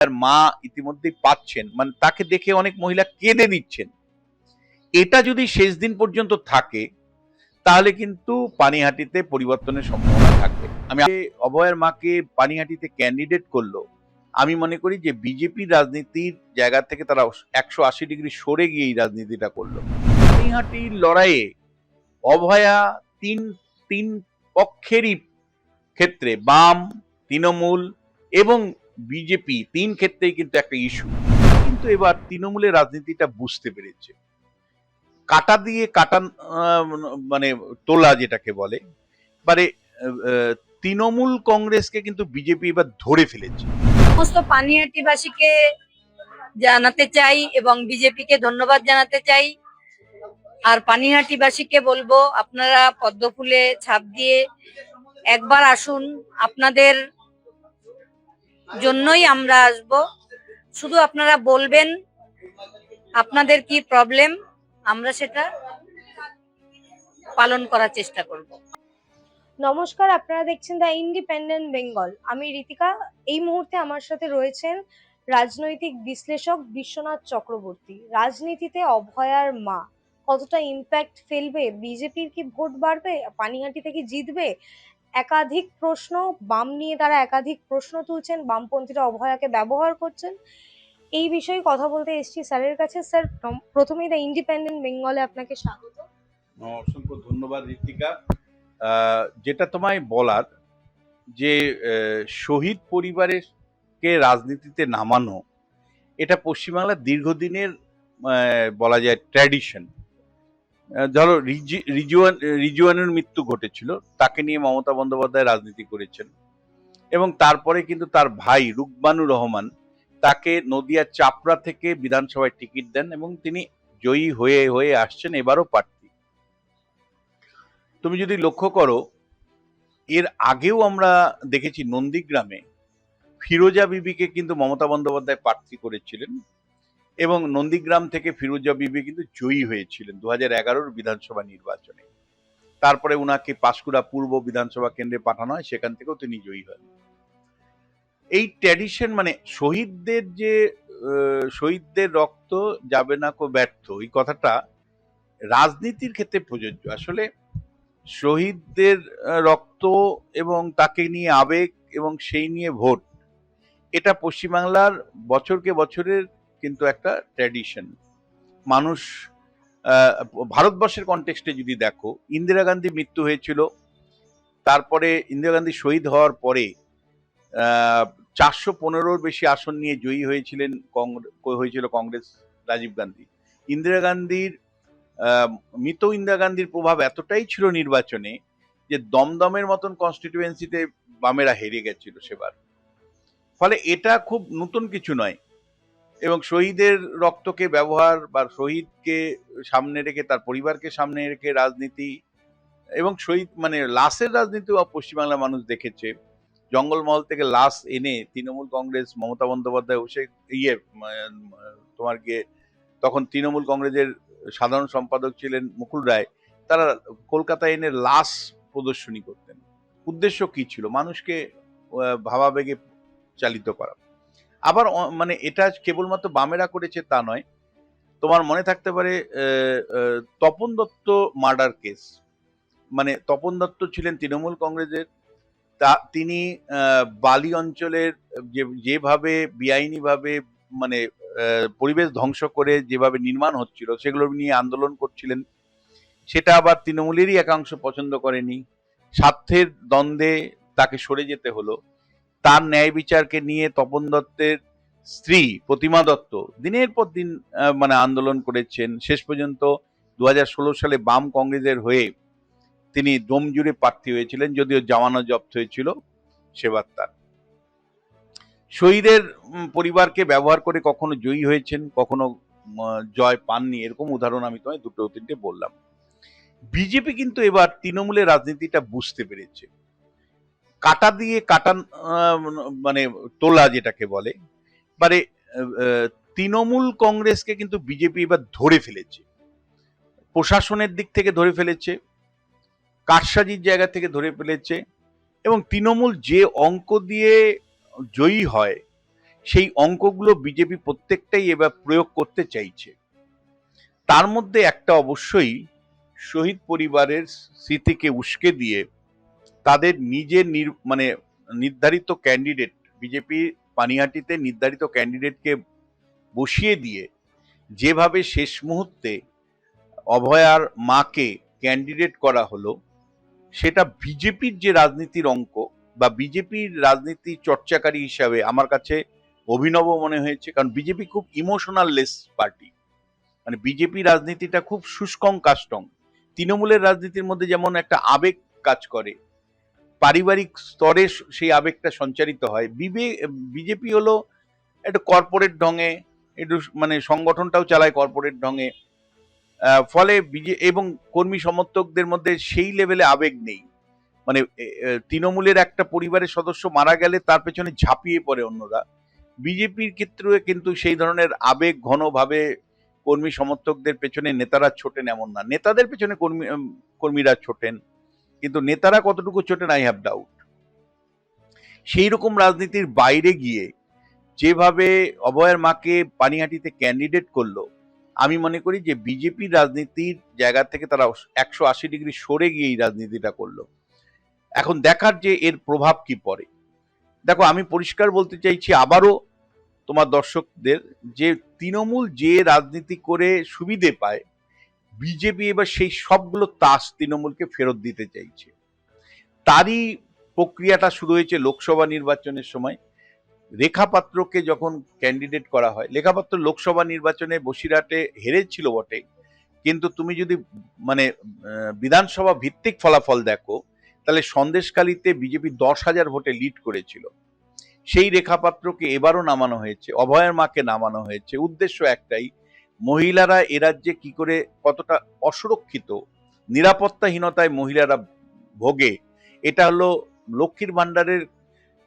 তার মা ইতিমধ্যেই পাচ্ছেন, মানে তাকে দেখে অনেক মহিলা কেঁদে দিচ্ছেন। এটা যদি শেষ দিন পর্যন্ত থাকে তাহলে কিন্তু পানিহাটিতে পরিবর্তনের সম্ভাবনা থাকবে। আমি অভয়ার মাকে পানিহাটিতে ক্যান্ডিডেট করলো, আমি মনে করি যে বিজেপি রাজনীতির জায়গা থেকে তারা 180 ডিগ্রি সরে গিয়ে এই রাজনীতিটা করলো। পানিহাটির লড়াইয়ে অভয়া তিন তিন পক্ষেরই ক্ষেত্রে, বাম, তৃণমূল এবং বিজেপি, তিন ক্ষেত্রেই কিন্তু একটা ইস্যু। কিন্তু এবার তৃণমূলের রাজনীতিটা বুঝতে পেরেছে, কাটা দিয়ে কাটা, মানে তোলা যেটাকে বলে, মানে তৃণমূল কংগ্রেসকে কিন্তু বিজেপি এবার ধরে ফেলেছে। সমস্ত পানিহাটিবাসীকে জানাতে চাই এবং বিজেপিকে ধন্যবাদ জানাতে চাই। আর পানিহাটিবাসীকে বলবো, আপনারা পদ্মফুলে ছাপ দিয়ে একবার আসুন, আপনাদের জন্যই আমরা আসব। শুধু আপনারা বলবেন আপনাদের কি প্রবলেম, আমরা সেটা পালন করার চেষ্টা করব। নমস্কার, আপনারা দেখছেন দ্য ইন্ডিপেন্ডেন্ট বেঙ্গল। আমি ঋতিকা। এই মুহূর্তে আমার সাথে রয়েছেন রাজনৈতিক বিশ্লেষক বিশ্বনাথ চক্রবর্তী। রাজনীতিতে অভয়ার মা কতটা ইম্প্যাক্ট ফেলবে? বিজেপির কি ভোট বাড়বে? পানিহাটি থেকে জিতবে? একাধিক প্রশ্ন, বাম নিয়ে তারা একাধিক প্রশ্ন তুলছেন, বামপন্থীরা অভয়াকে ব্যবহার করছেন। এই বিষয়ে কথা বলতে এসেছি স্যারের কাছে। স্যার, প্রথমেই দ্য ইন্ডিপেন্ডেন্ট বেঙ্গলে আপনাকে স্বাগত। অসংখ্য ধন্যবাদ ঋতিকা। যেটা তোমায় বলার, যে শহীদ পরিবারের কে রাজনীতিতে নামানো, এটা পশ্চিমবাংলার দীর্ঘদিনের বলা যায় ট্র্যাডিশন। ধরো রিজওয়ানের মৃত্যু ঘটেছিল, তাকে নিয়ে মমতা বন্দ্যোপাধ্যায় রাজনীতি করেছেন এবং তারপরে কিন্তু তার ভাই রুকবানুর রহমান তাকে নদিয়া চাপড়া থেকে বিধানসভায় টিকিট দেন এবং তিনি জয়ী হয়ে হয়ে আসছেন, এবারও প্রার্থী। তুমি যদি লক্ষ্য করো, এর আগেও আমরা দেখেছি নন্দীগ্রামে ফিরোজা বিবিকে কিন্তু মমতা বন্দ্যোপাধ্যায় প্রার্থী করেছিলেন এবং নন্দীগ্রাম থেকে ফিরোজা বিবি কিন্তু জয়ী হয়েছিলেন 2011 বিধানসভা নির্বাচনে। তারপরে উনাকে পাঁশকুড়া পূর্ব বিধানসভা কেন্দ্রে পাঠানো হয়, সেখান থেকেও তিনি জয়ী হন। এই ট্র্যাডিশন, মানে শহীদদের যে শহীদদের রক্ত যাবে না কো ব্যর্থ, এই কথাটা রাজনীতির ক্ষেত্রে প্রযোজ্য। আসলে শহীদদের রক্ত এবং তাকে নিয়ে আবেগ এবং সেই নিয়ে ভোট, এটা পশ্চিমবাংলার বছরকে বছরের কিন্তু একটা ট্র্যাডিশন। মানুষ ভারতবর্ষের কনটেক্সটে যদি দেখো, ইন্দিরা গান্ধী মৃত্যু হয়েছিল, তারপরে ইন্দিরা গান্ধী শহীদ হওয়ার পরে 415-র বেশি আসন নিয়ে জয়ী হয়েছিল কংগ্রেস, রাজীব গান্ধী। ইন্দিরা গান্ধীর মৃত ইন্দিরা গান্ধীর প্রভাব এতটাই ছিল নির্বাচনে যে দমদমের মতন কনস্টিটিউয়েন্সিতে বামেরা হেরে গেছিল সেবার। ফলে এটা খুব নতুন কিছু নয় এবং শহীদের রক্তকে ব্যবহার বা শহীদকে সামনে রেখে, তার পরিবারকে সামনে রেখে রাজনীতি এবং শহীদ মানে লাশের রাজনীতি পশ্চিমবাংলার মানুষ দেখেছে। জঙ্গলমহল থেকে লাশ এনে তৃণমূল কংগ্রেস, মমতা বন্দ্যোপাধ্যায় সে তোমার গিয়ে তখন তৃণমূল কংগ্রেসের সাধারণ সম্পাদক ছিলেন মুকুল রায়, তারা কলকাতায় এনে লাশ প্রদর্শনী করতেন। উদ্দেশ্য কি ছিল? মানুষকে ভাবাবেগে চালিত করা। আবার মানে এটা কেবলমাত্র বামেরা করেছে তা নয়, তোমার মনে থাকতে পারে তপন দত্ত মার্ডার কেস। মানে তপন দত্ত ছিলেন তৃণমূল কংগ্রেসের, তিনি বালি অঞ্চলের যেভাবে বেআইনিভাবে মানে পরিবেশ ধ্বংস করে যেভাবে নির্মাণ হচ্ছিল সেগুলো নিয়ে আন্দোলন করছিলেন। সেটা আবার তৃণমূলেরই একাংশ পছন্দ করেনি, স্বার্থের দ্বন্দ্বে তাকে সরে যেতে হলো। তার ন্যায় বিচারকে নিয়ে তপন দত্তের স্ত্রী প্রতিমা দত্ত দিনের পর দিন মানে আন্দোলন করেছেন। শেষ পর্যন্ত 2016 সালে বাম কংগ্রেসের হয়ে তিনি দম জুড়ে প্রার্থী হয়েছিলেন, যদিও জামানত জব্দ হয়েছিল সেবার তার। শহীদের পরিবারকে ব্যবহার করে কখনো জয়ী হয়েছেন, কখনো জয় পাননি, এরকম উদাহরণ আমি তোমায় দুটো তিনটে বললাম। বিজেপি কিন্তু এবার তৃণমূলের রাজনীতিটা বুঝতে পেরেছে, কাটা দিয়ে কাটা, মানে তোলা যেটাকে বলে, মানে তৃণমূল কংগ্রেসকে কিন্তু বিজেপি এবার ধরে ফেলেছে, প্রশাসনের দিক থেকে ধরে ফেলেছে, কারসাজির জায়গা থেকে ধরে ফেলেছে এবং তৃণমূল যে অঙ্ক দিয়ে জয়ী হয় সেই অঙ্কগুলো বিজেপি প্রত্যেকটাই এবার প্রয়োগ করতে চাইছে। তার মধ্যে একটা অবশ্যই শহীদ পরিবারের স্মৃতিকে উস্কে দিয়ে তাদের নিজের মানে নির্ধারিত ক্যান্ডিডেট, বিজেপি পানিহাটিতে নির্ধারিত ক্যান্ডিডেটকে বসিয়ে দিয়ে যেভাবে শেষ মুহূর্তে অভয়ার মাকে ক্যান্ডিডেট করা হলো, সেটা বিজেপির যে রাজনীতির অঙ্ক বা বিজেপির রাজনীতি চর্চাকারী হিসাবে আমার কাছে অভিনব মনে হয়েছে। কারণ বিজেপি খুব ইমোশনাল লেস পার্টি, মানে বিজেপি রাজনীতিটা খুব শুষ্কং কাষ্টং। তৃণমূলের রাজনীতির মধ্যে যেমন একটা আবেগ কাজ করে, পারিবারিক স্তরে সেই আবেগটা সঞ্চারিত হয়, বিজেপি হলো একটু কর্পোরেট ঢঙে, একটু মানে সংগঠনটাও চালায় কর্পোরেট ঢঙে। ফলে এবং কর্মী সমর্থকদের মধ্যে সেই লেভেলে আবেগ নেই। মানে তৃণমূলের একটা পরিবারের সদস্য মারা গেলে তার পেছনে ঝাঁপিয়ে পড়ে অন্যরা। বিজেপির ক্ষেত্রে কিন্তু সেই ধরনের আবেগ ঘনভাবে কর্মী সমর্থকদের পেছনে নেতারা ছোটেন এমন না, নেতাদের পেছনে কর্মীরা ছোটেন, কিন্তু নেতারা কতটুকু ছোটেন আই হ্যাভ ডাউট। সেই রকম রাজনীতির বাইরে গিয়ে যেভাবে অভয়ের মাকে পানিহাটিতে ক্যান্ডিডেট করলো, আমি মনে করি যে বিজেপির রাজনীতির জায়গা থেকে তারা 180 ডিগ্রি সরে গিয়ে এই রাজনীতিটা করলো। এখন দেখার যে এর প্রভাব কি পড়ে। দেখো, আমি পরিষ্কার বলতে চাইছি আবারও তোমার দর্শকদের, যে তৃণমূল যে রাজনীতি করে সুবিধে পায়, বিজেপি এবার সেই সবগুলো তাস তৃণমূলকে ফেরত দিতে চাইছে। তারই প্রক্রিয়াটা শুরু হয়েছে লোকসভা নির্বাচনের সময়। রেখা পাত্রকে যখন ক্যান্ডিডেট করা হয়, রেখা পাত্র লোকসভা নির্বাচনে বসিরহাটে হেরেছিল বটে, কিন্তু তুমি যদি মানে বিধানসভা ভিত্তিক ফলাফল দেখো, তাহলে সন্দেশখালীতে বিজেপি 10,000 ভোটে লিড করেছিল। সেই রেখা পাত্রকে এবারও নামানো হয়েছে, অভয়ের মাকে নামানো হয়েছে। উদ্দেশ্য একটাই, মহিলারা এ রাজ্যে কি করে কতটা অসুরক্ষিত, নিরাপত্তাহীনতায় মহিলারা ভোগে, এটা হলো লক্ষ্মীর ভান্ডারের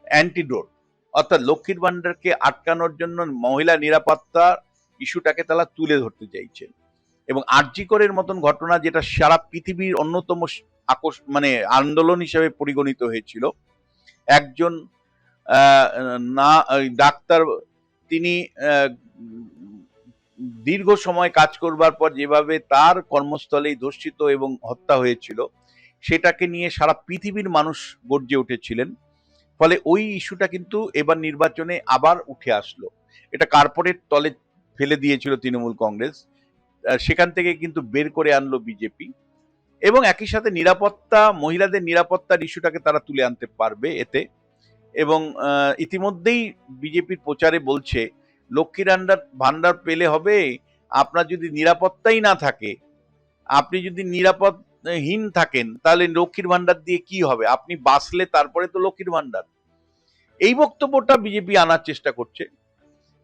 অ্যান্টিডোট। অর্থাৎ লক্ষ্মীর ভান্ডারকে আটকানোর জন্য মহিলা নিরাপত্তা ইস্যুটাকে তারা তুলে ধরতে চাইছে। এবং আরজি করের মতন ঘটনা, যেটা সারা পৃথিবীর অন্যতম মানে আন্দোলন হিসেবে পরিগণিত হয়েছিল, একজন না ডাক্তার, তিনি দীর্ঘ সময় কাজ করবার পর যেভাবে তার কর্মস্থলেই ধর্ষিত এবং হত্যা হয়েছিল, সেটাকে নিয়ে সারা পৃথিবীর মানুষ গর্জে উঠেছিলেন। ফলে ওই ইস্যুটা কিন্তু এবার নির্বাচনে আবার উঠে আসলো। এটা কার্পোরেট তলে ফেলে দিয়েছিল তৃণমূল কংগ্রেস, সেখান থেকে কিন্তু বের করে আনলো বিজেপি। এবং একই সাথে নিরাপত্তা, মহিলাদের নিরাপত্তার ইস্যুটাকে তারা তুলে আনতে পারবে এতে। এবং ইতিমধ্যেই বিজেপির প্রচারে বলছে, লক্ষ্মীর ভান্ডার পেলে হবে, আপনার যদি নিরাপত্তাই না থাকে, আপনি যদি নিরাপদহীন থাকেন, তাহলে লক্ষ্মীর ভান্ডার দিয়ে কি হবে? আপনি বাঁচলে তারপরে তো লক্ষ্মীর ভান্ডার। এই বক্তব্যটা বিজেপি আনার চেষ্টা করছে।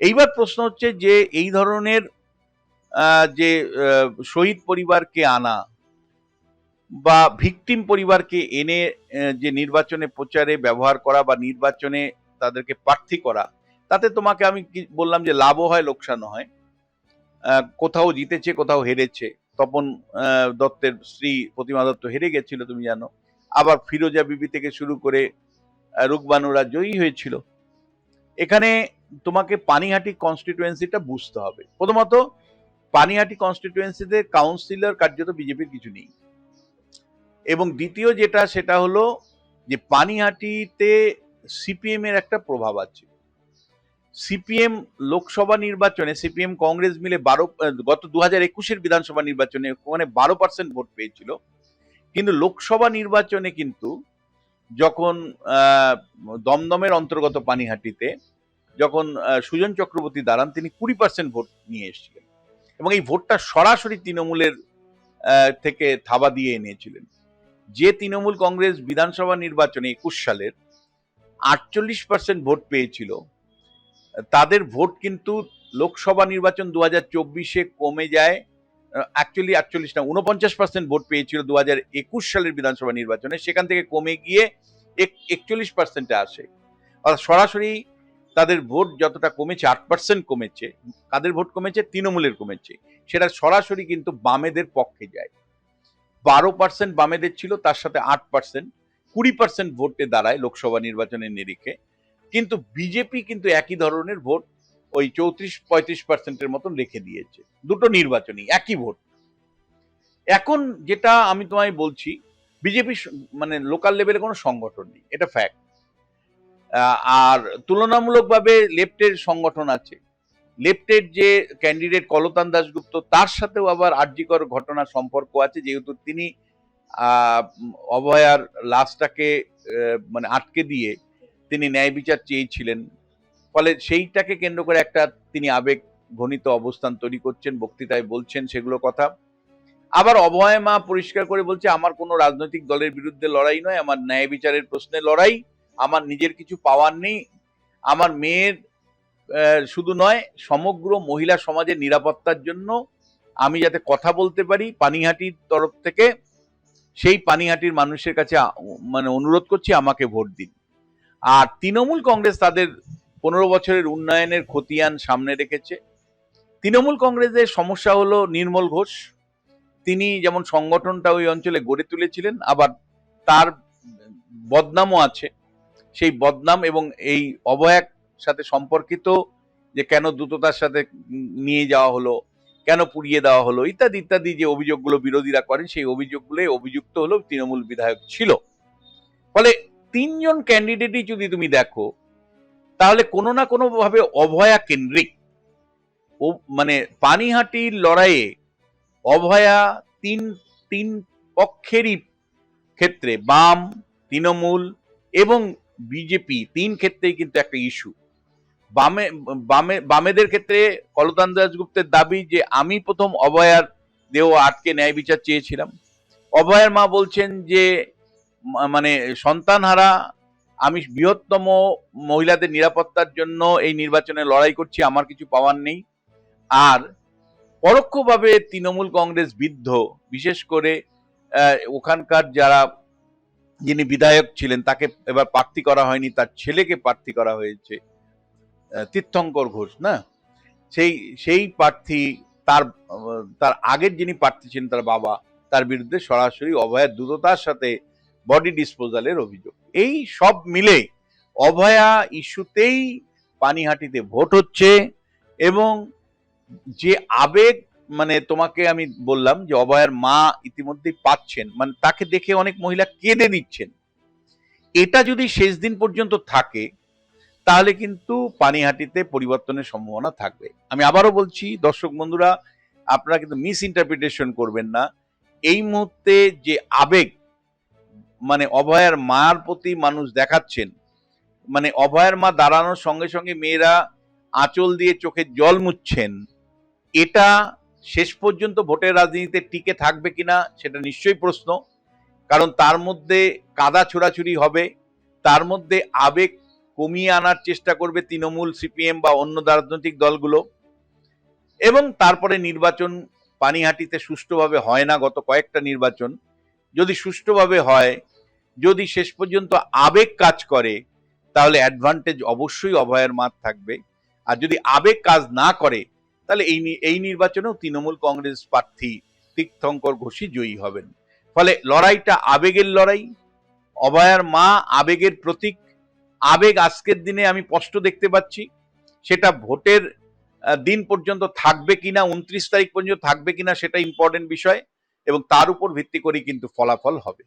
এইবার প্রশ্ন হচ্ছে যে এই ধরনের যে শহীদ পরিবারকে আনা বা ভিকটিম পরিবারকে এনে যে নির্বাচনে প্রচারে ব্যবহার করা বা নির্বাচনে তাদেরকে প্রার্থী করা, তাতে তোমাকে আমি বললাম যে লাভও হয় লোকসানও হয়। কোথাও জিতেছে, কোথাও হেরেছে। তপন দত্তের স্ত্রী প্রতিমা দত্ত হেরে গেছিল, তুমি জানো। আবার ফিরোজা বিবি থেকে শুরু করে রুকবানুরা জয়ী হয়েছিল। এখানে তোমাকে পানিহাটি কনস্টিটুয়েন্সিটা বুঝতে হবে। প্রথমত, পানিহাটি কনস্টিটুয়েন্সিতে কাউন্সিলর কার্যত বিজেপির কিছু নেই। এবং দ্বিতীয় যেটা, সেটা হলো যে পানিহাটিতে সিপিএম এর একটা প্রভাব আছে। সিপিএম লোকসভা নির্বাচনে সিপিএম কংগ্রেস মিলে গত 2021-এর বিধানসভা নির্বাচনে ওখানে 12% ভোট পেয়েছিল। কিন্তু লোকসভা নির্বাচনে কিন্তু যখন দমদমের অন্তর্গত পানিহাটিতে যখন সুজন চক্রবর্তী দাঁড়ান, তিনি 20% ভোট নিয়ে এসেছিলেন এবং এই ভোটটা সরাসরি তৃণমূলের থেকে থাবা দিয়ে এনেছিলেন। যে তৃণমূল কংগ্রেস বিধানসভা নির্বাচনে 21 সালের 48% ভোট পেয়েছিল, তাদের ভোট কিন্তু লোকসভা নির্বাচন 2024-এ কমে যায়। অ্যাকচুয়ালি 48 না, 49% ভোট পেয়েছিল 2021 সালের বিধানসভা নির্বাচনে, সেখান থেকে কমে গিয়ে 41%-এ আসে। অর্থাৎ সরাসরি তাদের ভোট যতটা কমেছে, 8% কমেছে। কাদের ভোট কমেছে? তৃণমূলের কমেছে। সেটা সরাসরি কিন্তু বামেদের পক্ষে যায়। 12% বামেদের ছিল, তার সাথে 8%, 20% ভোটে দাঁড়ায় লোকসভা নির্বাচনের নিরিখে। কিন্তু বিজেপি কিন্তু একই ধরনের ভোট ওই 34-35% মতন রেখে দিয়েছে দুটো নির্বাচনই একই ভোট। এখন যেটা আমি তোমায় বলছি, বিজেপি মানে লোকাল লেভেলে কোনো সংগঠন নেই, এটা ফ্যাক্ট। আর তুলনামূলকভাবে লেফটের সংগঠন আছে। লেফটের যে ক্যান্ডিডেট কলতান দাশগুপ্ত, তার সাথেও আবার আরজিকর ঘটনার সম্পর্ক আছে, যেহেতু তিনি অভয়ার লাশটাকে মানে আটকে দিয়ে তিনি ন্যায় বিচার চেয়েছিলেন। ফলে সেইটাকে কেন্দ্র করে একটা তিনি আবেগ ঘনিত অবস্থান তৈরি করছেন, বক্তৃতায় বলছেন সেগুলো কথা। আবার অভয় মা পরিষ্কার করে বলছে, আমার কোনো রাজনৈতিক দলের বিরুদ্ধে লড়াই নয়, আমার ন্যায় বিচারের প্রশ্নে লড়াই, আমার নিজের কিছু পাওয়ার নেই, আমার মেয়ের শুধু নয় সমগ্র মহিলা সমাজের নিরাপত্তার জন্য আমি যাতে কথা বলতে পারি পানিহাটির তরফ থেকে, সেই পানিহাটির মানুষের কাছে মানে অনুরোধ করছি আমাকে ভোট দিন। আর তৃণমূল কংগ্রেস তাদের 15 বছরের উন্নয়নের খতিয়ান সামনে রেখেছে। তৃণমূল কংগ্রেসের সমস্যা হলো নির্মল ঘোষ, তিনি যেমন সংগঠনটা ওই অঞ্চলে গড়ে তুলেছিলেন, আবার তার বদনামও আছে। সেই বদনাম এবং এই অভয়ার সাথে সম্পর্কিত, যে কেন দ্রুততার সাথে নিয়ে যাওয়া হলো, কেন পুড়িয়ে দেওয়া হলো, ইত্যাদি ইত্যাদি যে অভিযোগগুলো বিরোধীরা করেন, সেই অভিযোগগুলো অভিযুক্ত হলো তৃণমূল বিধায়ক ছিল। ফলে তিনজন ক্যান্ডিডেটই যদি তুমি দেখো, তাহলে কোনো না কোনো ভাবে অভয়া কেন্দ্রিক। ও মানে পানিহাটির লড়াইয়ে অভয়া তিন পক্ষেরই ক্ষেত্রে, বাম, তৃণমূল এবং বিজেপি, তিন ক্ষেত্রেই কিন্তু একটা ইস্যু। বামেদের ক্ষেত্রে কলতান দাশগুপ্তের দাবি যে আমি প্রথম অভয়ার দেহ আটকে ন্যায় বিচার চেয়েছিলাম। অভয়ার মা বলছেন যে মানে সন্তানহারা আমি বৃহত্তম মহিলাদের নিরাপত্তার জন্য এই নির্বাচনে লড়াই করছি, আমার কিছু পাওয়ার নেই। আর পরোক্ষভাবে তৃণমূল কংগ্রেস বিদ্ধ, বিশেষ করে ওখানকার যারা যিনি বিধায়ক ছিলেন তাকে এবার প্রার্থী করা হয়নি, তার ছেলেকে প্রার্থী করা হয়েছে, তীর্থঙ্কর ঘোষ না, সেই প্রার্থী, তার আগের যিনি প্রার্থী ছিলেন তার বাবা, তার বিরুদ্ধে সরাসরি অভয়ার দ্রুততার সাথে বডি ডিসপোজালের অভিযোগ। এই সব মিলে অভয়া ইস্যুতেই পানিহাটিতে ভোট হচ্ছে। এবং যে আবেগ, মানে তোমাকে আমি বললাম যে অভয়ার মা ইতিমধ্যেই পাচ্ছেন, মানে তাকে দেখে অনেক মহিলা কেঁদে দিচ্ছেন, এটা যদি শেষ দিন পর্যন্ত থাকে তাহলে কিন্তু পানিহাটিতে পরিবর্তনের সম্ভাবনা থাকবে। আমি আবারও বলছি দর্শক বন্ধুরা, আপনারা কিন্তু মিস ইন্টারপ্রিটেশন করবেন না। এই মুহূর্তে যে আবেগ মানে অভয়ার মার প্রতি মানুষ দেখাচ্ছেন, মানে অভয়ার মা দাঁড়ানোর সঙ্গে সঙ্গে মেয়েরা আঁচল দিয়ে চোখে জল মুছছেন, এটা শেষ পর্যন্ত ভোটের রাজনীতিতে টিকে থাকবে কিনা সেটা নিশ্চয়ই প্রশ্ন। কারণ তার মধ্যে কাদা ছোড়াছুড়ি হবে, তার মধ্যে আবেগ কমিয়ে আনার চেষ্টা করবে তৃণমূল, সিপিএম বা অন্য রাজনৈতিক দলগুলো। এবং তারপরে নির্বাচন পানিহাটিতে সুষ্ঠুভাবে হয় না, গত কয়েকটা নির্বাচন যদি সুষ্ঠুভাবে হয়, যদি শেষ পর্যন্ত আবেগ কাজ করে, তাহলে অ্যাডভান্টেজ অবশ্যই অভয়ের মাঠ থাকবে। আর যদি আবেগ কাজ না করে, তাহলে এই নির্বাচনেও তৃণমূল কংগ্রেস প্রার্থী তীর্থঙ্কর ঘোষই জয়ী হবেন। ফলে লড়াইটা আবেগের লড়াই, অভয়ার মা আবেগের প্রতীক। আবেগ আজকের দিনে আমি স্পষ্ট দেখতে পাচ্ছি, সেটা ভোটের দিন পর্যন্ত থাকবে কিনা, 29 তারিখ পর্যন্ত থাকবে কিনা সেটা ইম্পর্টেন্ট বিষয়, এবং তার উপর ভিত্তি করে কিন্তু ফলাফল হবে।